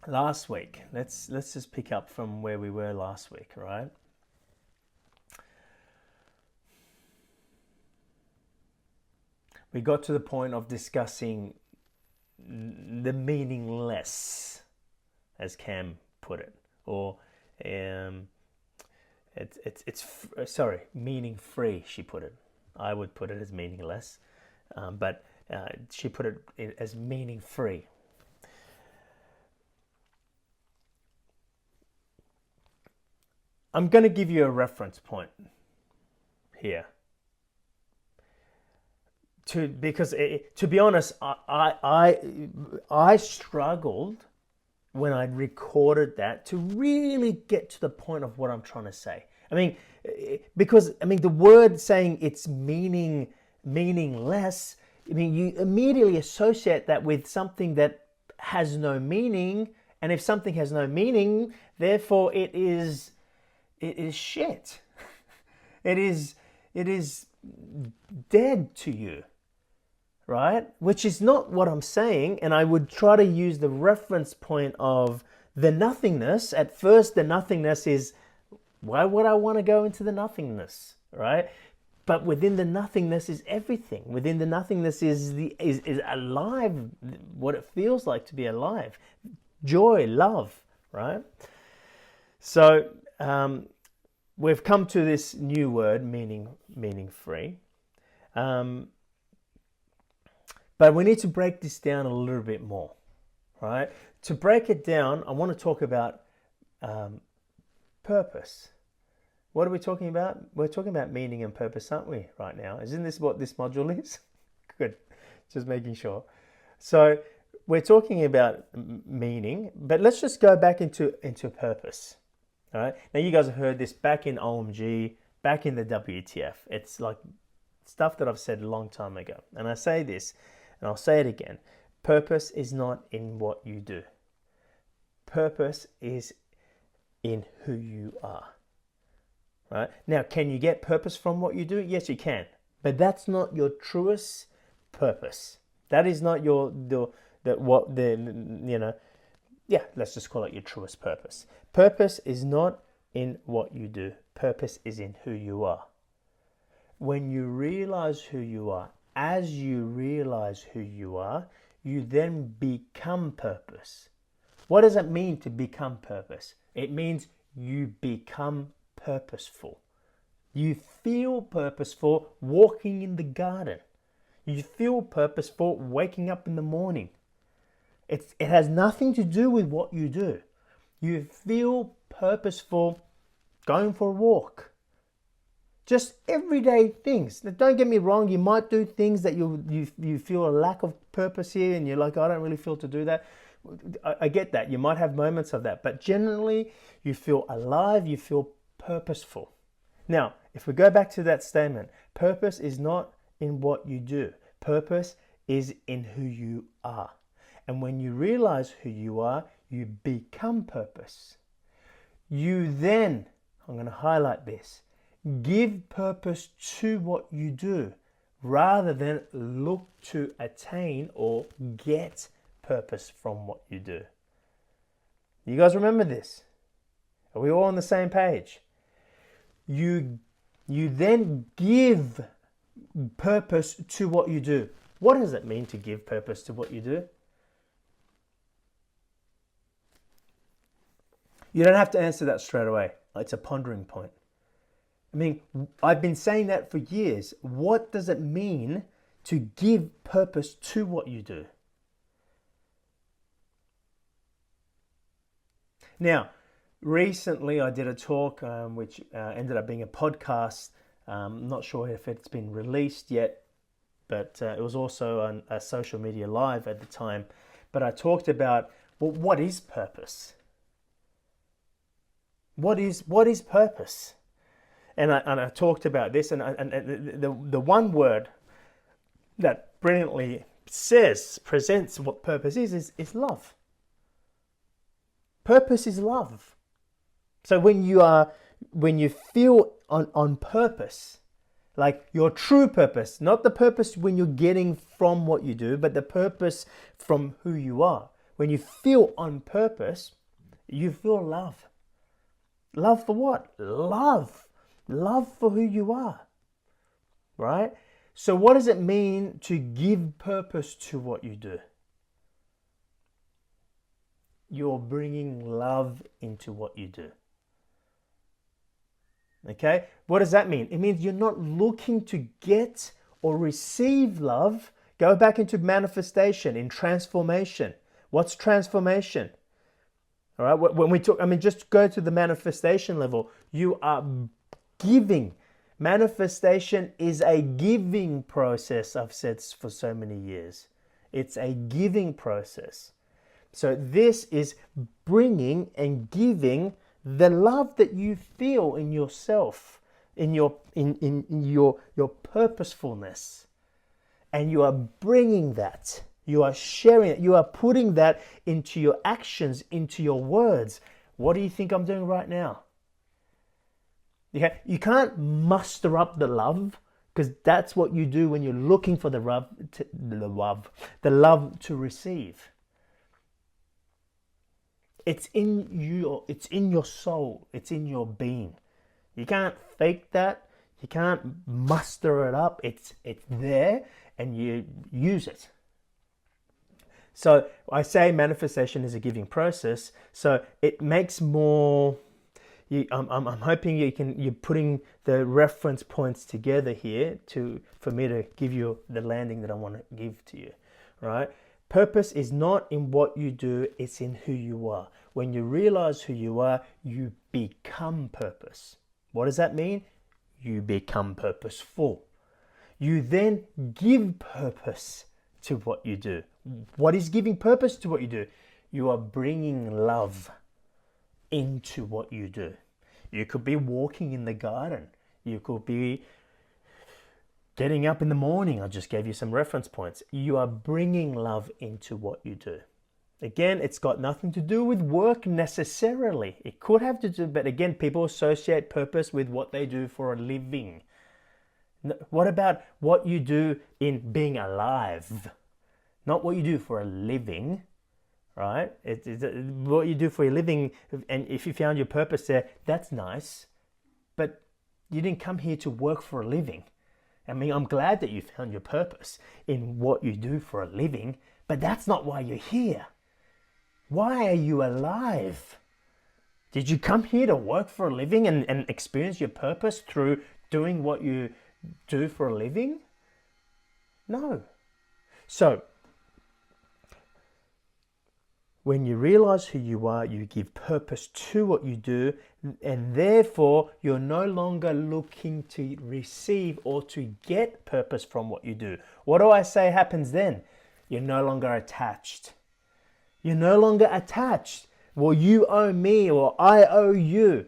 last week, let's just pick up from where we were last week, right? We got to the point of discussing the meaningless, as Cam put it, or sorry, meaning free. She put it. I would put it as meaningless, but she put it as meaning free. I'm going to give you a reference point here. Because to be honest, I struggled when I recorded that to really get to the point of what I'm trying to say. I mean, because the word saying it's meaningless. I mean, you immediately associate that with something that has no meaning, and if something has no meaning, therefore it is shit. It is dead to you, right? Which is not what I'm saying, and I would try to use the reference point of the nothingness. At first, the nothingness is, why would I want to go into the nothingness, right? But within the nothingness is everything. Within the nothingness is alive, what it feels like to be alive. Joy, love, right? So we've come to this new word, meaning free. But we need to break this down a little bit more, right? To break it down, I want to talk about purpose. What are we talking about? We're talking about meaning and purpose, aren't we, right now? Isn't this what this module is? Good, just making sure. So we're talking about meaning, but let's just go back into purpose. All right. Now you guys have heard this back in OMG, back in the WTF. It's like stuff that I've said a long time ago. And I say this, and I'll say it again. Purpose is not in what you do. Purpose is in who you are. Right? Now, can you get purpose from what you do? Yes, you can. But that's not your truest purpose. That is not let's just call it your truest purpose. Purpose is not in what you do. Purpose is in who you are. When you realize who you are, as you realize who you are, you then become purpose. What does it mean to become purpose? It means you become purposeful. You feel purposeful walking in the garden. You feel purposeful waking up in the morning. It has nothing to do with what you do. You feel purposeful going for a walk. Just everyday things. Now, don't get me wrong, you might do things that you feel a lack of purpose here and you're like, I don't really feel to do that. I get that. You might have moments of that. But generally, you feel alive, you feel purposeful. Now, if we go back to that statement, purpose is not in what you do. Purpose is in who you are. And when you realize who you are, you become purpose. You then, I'm going to highlight this, give purpose to what you do rather than look to attain or get purpose from what you do. You guys remember this? Are we all on the same page? You then give purpose to what you do. What does it mean to give purpose to what you do? You don't have to answer that straight away. It's a pondering point. I mean, I've been saying that for years. What does it mean to give purpose to what you do? Now, recently I did a talk which ended up being a podcast. I'm not sure if it's been released yet, but it was also on a social media live at the time. But I talked about, well, what is purpose? What is purpose? And I talked about this, and the one word that brilliantly presents what purpose is love. Purpose is love. So when you feel on purpose, like your true purpose, not the purpose when you're getting from what you do, but the purpose from who you are. when you feel on purpose, you feel love. Love for what? Love. Love for who you are, right? So what does it mean to give purpose to what you do? You're bringing love into what you do. Okay? What does that mean? It means you're not looking to get or receive love. Go back into manifestation, in transformation. What's transformation? All right, when we talk, just go to the manifestation level. You are giving. Manifestation is a giving process, I've said for so many years. It's a giving process. So this is bringing and giving the love that you feel in yourself, in your purposefulness. And you are bringing that. You are sharing it. You are putting that into your actions, into your words. What do you think I'm doing right now? Okay? You can't muster up the love, because that's what you do when you're looking for the love to receive. It's in your soul. It's in your being. You can't fake that. You can't muster it up. It's there, and you use it. So I say manifestation is a giving process. So it makes more. I'm hoping you're putting the reference points together here for me to give you the landing that I want to give to you, right? Purpose is not in what you do, it's in who you are. When you realize who you are, you become purpose. What does that mean? You become purposeful. You then give purpose to what you do. What is giving purpose to what you do? You are bringing love into what you do. You could be walking in the garden. You could be getting up in the morning. I just gave you some reference points. You are bringing love into what you do. Again, it's got nothing to do with work necessarily. It could have to do, but again, people associate purpose with what they do for a living. What about what you do in being alive? Not what you do for a living, right? It's what you do for a living, and if you found your purpose there, that's nice, but you didn't come here to work for a living. I'm glad that you found your purpose in what you do for a living, but that's not why you're here. Why are you alive? Did you come here to work for a living and experience your purpose through doing what you do for a living? No. So, when you realize who you are, you give purpose to what you do, and therefore you're no longer looking to receive or to get purpose from what you do. What do I say happens then? You're no longer attached. You're no longer attached. Well, you owe me or I owe you.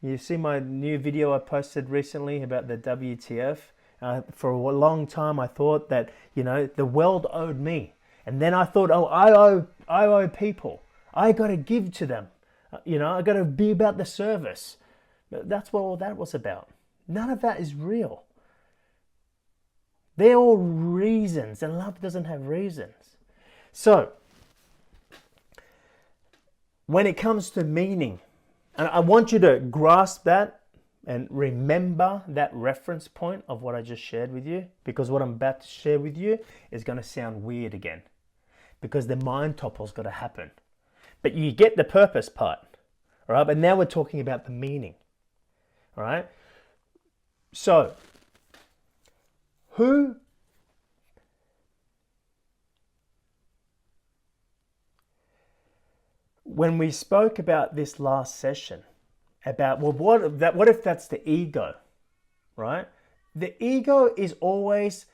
You see my new video I posted recently about the WTF? For a long time I thought that, the world owed me. And then I thought, I owe people. I got to give to them. I got to be about the service. That's what all that was about. None of that is real. They're all reasons, and love doesn't have reasons. So, when it comes to meaning, and I want you to grasp that and remember that reference point of what I just shared with you, because what I'm about to share with you is going to sound weird again, because the mind-topple's got to happen. But you get the purpose part, all right? But now we're talking about the meaning, all right? So, when we spoke about this last session, about, what if that's the ego, right? The ego is always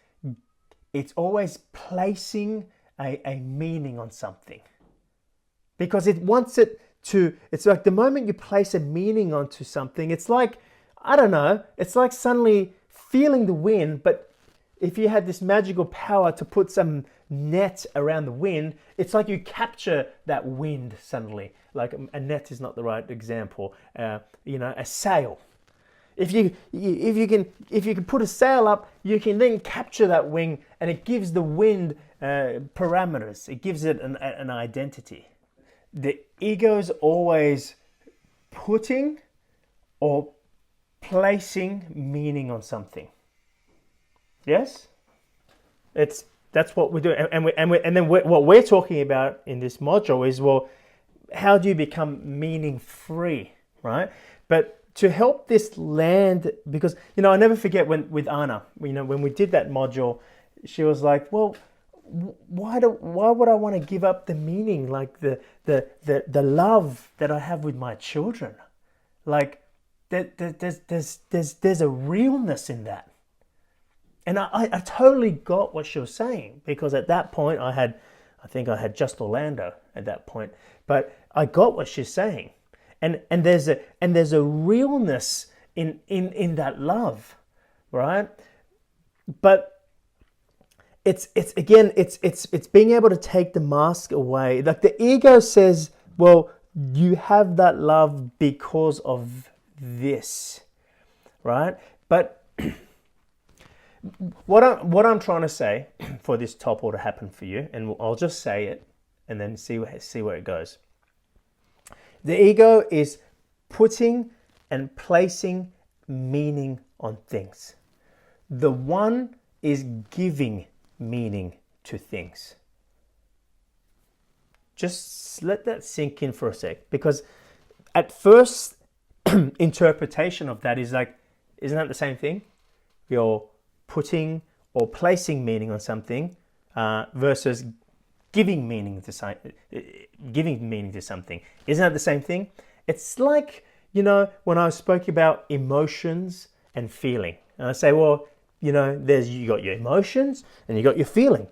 placing a meaning on something, because it wants it to. It's like the moment you place a meaning onto something, it's like, I don't know, it's like suddenly feeling the wind. But if you had this magical power to put some net around the wind, it's like you capture that wind suddenly. Like a net is not the right example. A sail. If you can put a sail up, you can then capture that wing, and it gives the wind parameters. It gives it an identity. The ego is always putting or placing meaning on something. Yes, that's what we do, and then what we're talking about in this module is, well, how do you become meaning free, right? But to help this land, because I never forget with Anna, when we did that module, she was like, well, why would I want to give up the meaning, like the love that I have with my children? Like there's a realness in that. And I totally got what she was saying, because at that point I think I had just Orlando at that point, but I got what she's saying. And there's a realness in that love, right? But it's being able to take the mask away. Like the ego says, well, you have that love because of this, right? But what I'm trying to say for this topple to happen for you, and I'll just say it and then see where it goes. The ego is putting and placing meaning on things. The one is giving meaning to things. Just let that sink in for a sec, because at first interpretation of that is like, isn't that the same thing? You're putting or placing meaning on something versus giving meaning to something. Isn't that the same thing? It's like, when I spoke about emotions and feeling, and I say, well, you got your emotions and you got your feeling,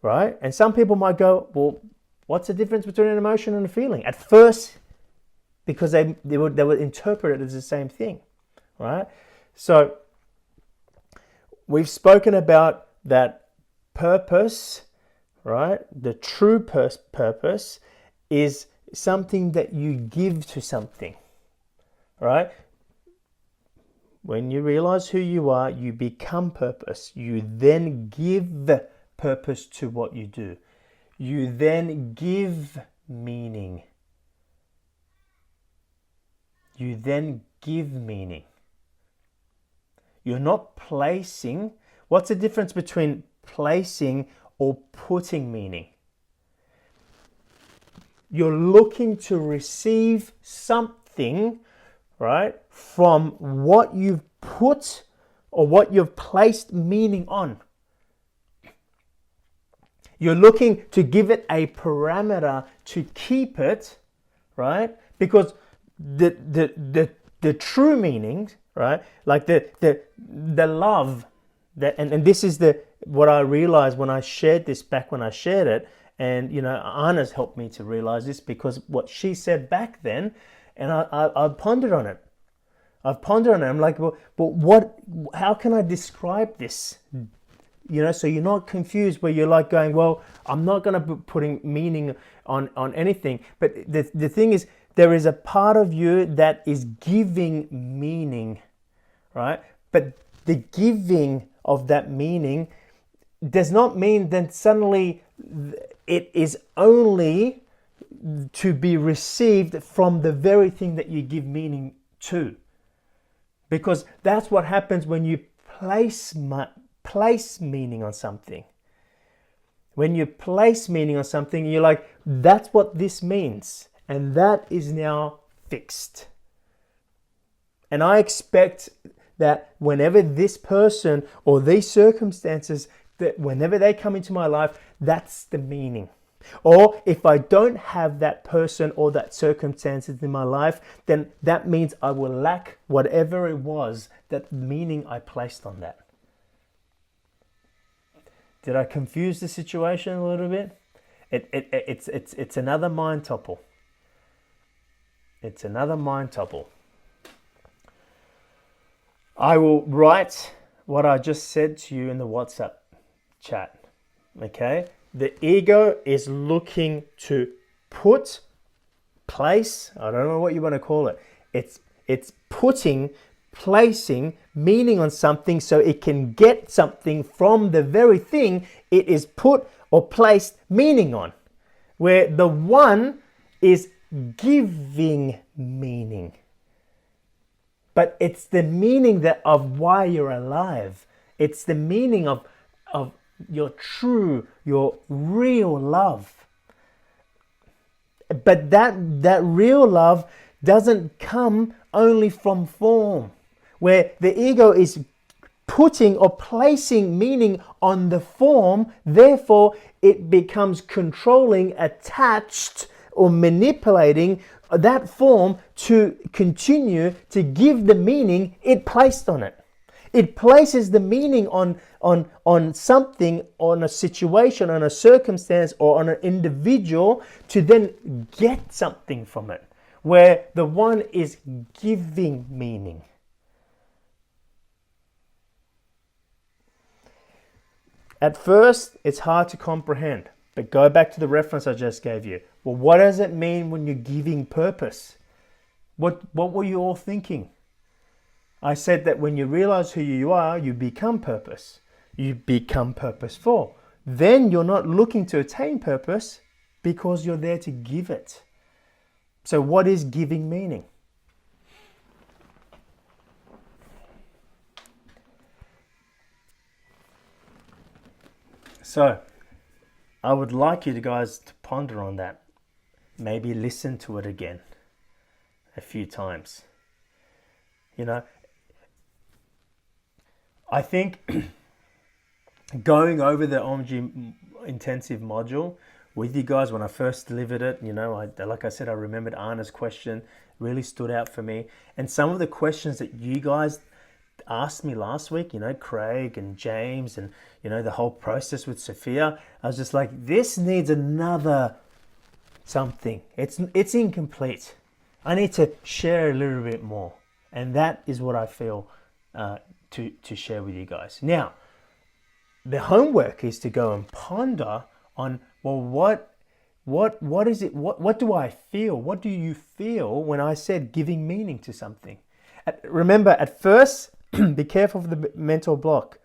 right? And some people might go, well, what's the difference between an emotion and a feeling? At first, because they would interpret it as the same thing, right? So we've spoken about that purpose, right? The true purpose is something that you give to something, right? When you realize who you are, you become purpose. You then give purpose to what you do. You then give meaning. You then give meaning. You're not placing. What's the difference between placing or putting meaning? You're looking to receive something, right, from what you've put or what you've placed meaning on. You're looking to give it a parameter to keep it, right? Because the true meaning, right, like the love that, and this is what I realized when I shared this back when I shared it. And, Anna's helped me to realize this, because what she said back then, and I pondered on it. I've pondered on it. I'm like, well, but how can I describe this? So you're not confused where you're like going, well, I'm not going to be putting meaning on anything. But the thing is, there is a part of you that is giving meaning, right? But the giving of that meaning does not mean then suddenly it is only to be received from the very thing that you give meaning to. Because that's what happens when you place meaning on something. When you place meaning on something, you're like, that's what this means. And that is now fixed. And I expect that whenever this person or these circumstances, that whenever they come into my life, that's the meaning. Or if I don't have that person or that circumstances in my life, then that means I will lack whatever it was, that meaning I placed on that. Did I confuse the situation a little bit? It's another mind-topple. It's another mind-topple. I will write what I just said to you in the WhatsApp chat. Okay? The ego is looking to place, I don't know what you want to call it. It's putting placing meaning on something so it can get something from the very thing it is put or placed meaning on. Where the one is giving meaning. But it's the meaning of why you're alive. It's the meaning of your true, your real love. But that real love doesn't come only from form, where the ego is putting or placing meaning on the form, therefore it becomes controlling, attached, or manipulating that form to continue to give the meaning it placed on it. It places the meaning on something, on a situation, on a circumstance, or on an individual to then get something from it, where the one is giving meaning. At first, it's hard to comprehend, but go back to the reference I just gave you. Well, what does it mean when you're giving purpose? What were you all thinking? I said that when you realize who you are, you become purpose. You become purposeful. Then you're not looking to attain purpose because you're there to give it. So what is giving meaning? So I would like you guys to ponder on that. Maybe listen to it again a few times. You know, I think going over the OMG intensive module with you guys when I first delivered it, you know, like I said, I remembered Anna's question, really stood out for me. And some of the questions that you guys asked me last week, you know, Craig and James and, you know, the whole process with Sophia, I was just like, this needs another something. It's incomplete. I need to share a little bit more. And that is what I feel to share with you guys. Now, the homework is to go and ponder on, well, what is it? What do I feel? What do you feel when I said giving meaning to something? Remember, at first, be careful of the mental block.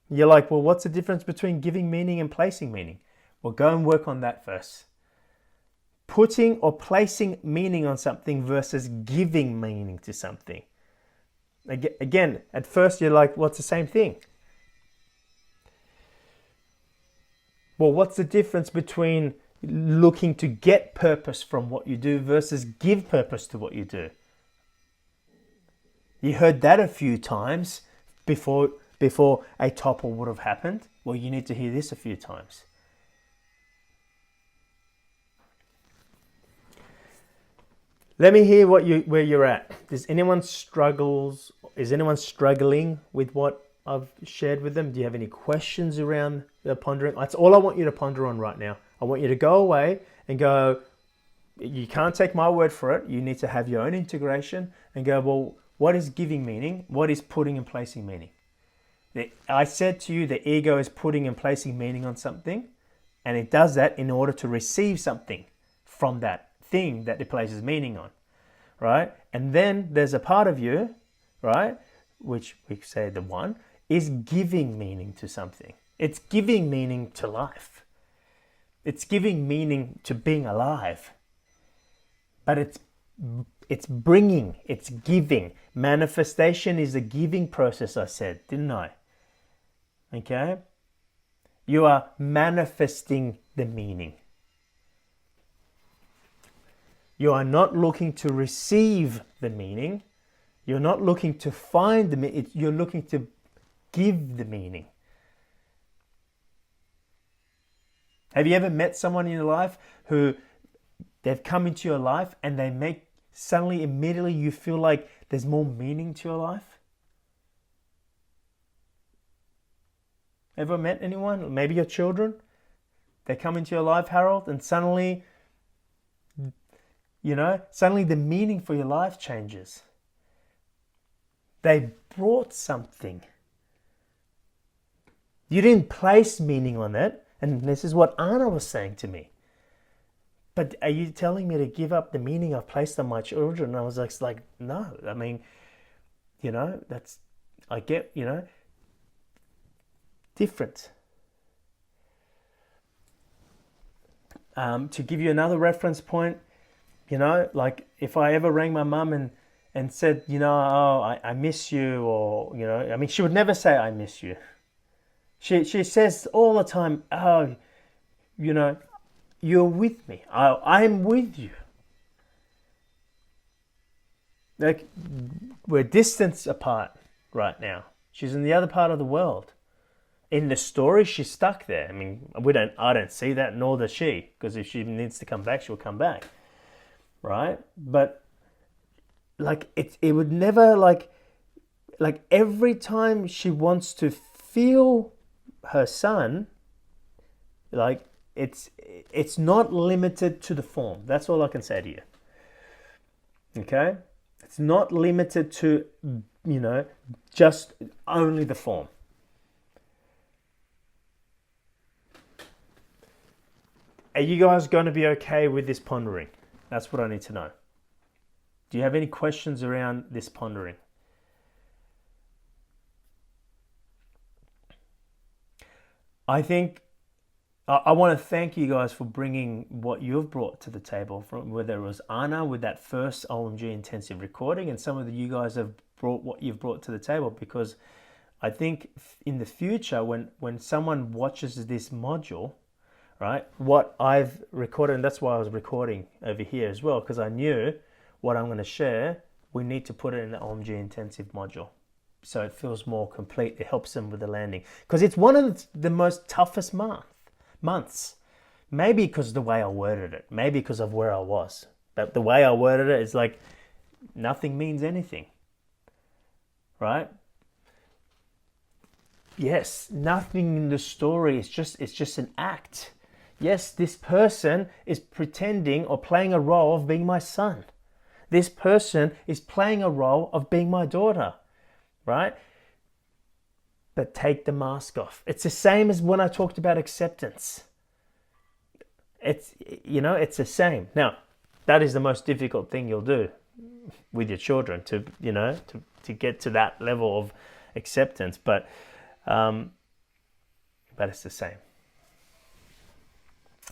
You're like, well, what's the difference between giving meaning and placing meaning? Well, go and work on that first. Putting or placing meaning on something versus giving meaning to something. Again, at first you're like, what's the same thing? Well, what's the difference between looking to get purpose from what you do versus give purpose to what you do? You heard that a few times before a topple would have happened. Well, you need to hear this a few times. Let me hear where you're at. Is anyone struggling with what I've shared with them? Do you have any questions around the pondering? That's all I want you to ponder on right now. I want you to go away and go, you can't take my word for it. You need to have your own integration and go, well, what is giving meaning? What is putting and placing meaning? I said to you, the ego is putting and placing meaning on something, and it does that in order to receive something from that thing that it places meaning on, right? And then there's a part of you, right, which we say the one, is giving meaning to something. It's giving meaning to life. It's giving meaning to being alive. But it's bringing, it's giving. Manifestation is a giving process, I said, didn't I? Okay? You are manifesting the meaning. You are not looking to receive the meaning. You're not looking to find the meaning. You're looking to give the meaning. Have you ever met someone in your life who they've come into your life and they make suddenly, immediately you feel like there's more meaning to your life? Ever met anyone? Maybe your children? They come into your life, Harold, and suddenly, suddenly the meaning for your life changes. They brought something. You didn't place meaning on it, and this is what Anna was saying to me. But are you telling me to give up the meaning I've placed on my children? And I was like, no. I mean, I get, different. To give you another reference point, like if I ever rang my mum and said, oh, I miss you, or, I mean, she would never say I miss you. She says all the time, oh, you're with me. I'm with you. Like, we're distance apart right now. She's in the other part of the world. In the story, she's stuck there. I mean, I don't see that, nor does she, because if she needs to come back, she'll come back, right? But like it would never like every time she wants to feel her son, like it's not limited to the form. That's all I can say to you. Okay, it's not limited to just only the form. Are you guys going to be okay with this pondering? That's what I need to know. Do you have any questions around this pondering? I think I want to thank you guys for bringing what you've brought to the table, from whether it was Anna with that first OMG intensive recording, and some of you guys have brought what you've brought to the table, because I think in the future when someone watches this module, right, what I've recorded, and that's why I was recording over here as well, because I knew what I'm going to share, we need to put it in the OMG intensive module so it feels more complete. It helps them with the landing, because it's one of the most toughest months. Maybe because of the way I worded it, maybe because of where I was, but the way I worded it is like nothing means anything, right? Yes, nothing in the story, it's just an act. Yes, this person is pretending or playing a role of being my son. This person is playing a role of being my daughter, right? But take the mask off. It's the same as when I talked about acceptance. It's the same. Now, that is the most difficult thing you'll do with your children, to get to that level of acceptance, but it's the same.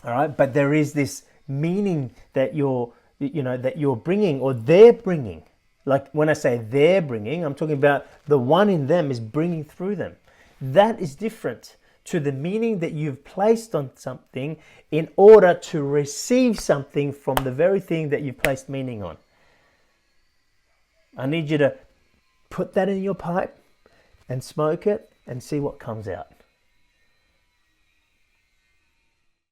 All right, but there is this meaning that you're bringing, or they're bringing. Like when I say they're bringing, I'm talking about the one in them is bringing through them. That is different to the meaning that you've placed on something in order to receive something from the very thing that you've placed meaning on. I need you to put that in your pipe and smoke it and see what comes out.